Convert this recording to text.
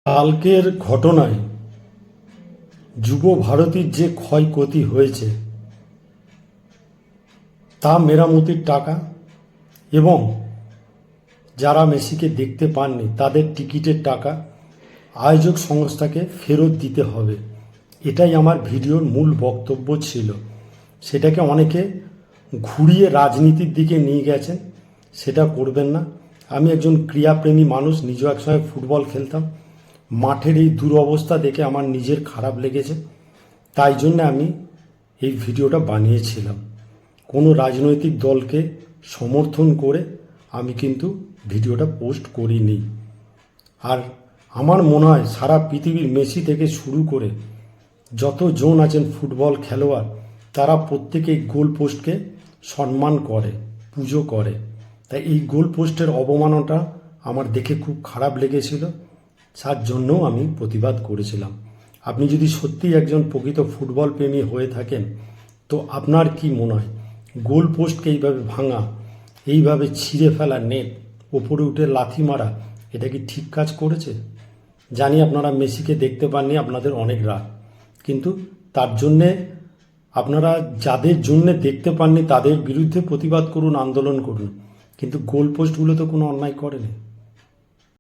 কালকের ঘটনায় যুব ভারতীর যে ক্ষয়ক্ষতি হয়েছে তা মেরামতির টাকা এবং যারা মেসিকে দেখতে পাননি তাদের টিকিটের টাকা আয়োজক সংস্থাকে ফেরত দিতে হবে। এটাই আমার ভিডিওর মূল বক্তব্য ছিল। সেটাকে অনেকে ঘুরিয়ে রাজনীতির দিকে নিয়ে গেছেন, সেটা করবেন না। আমি একজন ক্রীড়াপ্রেমী মানুষ, নিজেও একসময় ফুটবল খেলতাম। মাঠের এই দুরবস্থা দেখে আমার নিজের খারাপ লেগেছে, তাই জন্য আমি এই ভিডিওটা বানিয়েছিলাম। কোনো রাজনৈতিক দলকে সমর্থন করে আমি কিন্তু ভিডিওটা পোস্ট করিনি। আর আমার মনে হয় সারা পৃথিবীর মেসি থেকে শুরু করে যতজন আছেন ফুটবল খেলোয়াড়, তারা প্রত্যেকেই গোল পোস্টকে সম্মান করে, পুজো করে। তাই এই গোল পোস্টের অবমাননাটা আমার দেখে খুব খারাপ লেগেছিল, তার জন্যও আমি প্রতিবাদ করেছিলাম। আপনি যদি সত্যিই একজন প্রকৃত ফুটবল প্রেমী হয়ে থাকেন, তো আপনার কি মনে হয় গোল পোস্টকে এইভাবে ভাঙা, এইভাবে ছিঁড়ে ফেলা, নেট ওপরে উঠে লাথি মারা, এটা কি ঠিক কাজ করেছে? জানি আপনারা মেসিকে দেখতে পাননি, আপনাদের অনেক রাগ, কিন্তু তার জন্যে আপনারা যাদের জন্যে দেখতে পাননি তাদের বিরুদ্ধে প্রতিবাদ করুন, আন্দোলন করুন, কিন্তু গোল পোস্টগুলো তো কোনো অন্যায় করেনি।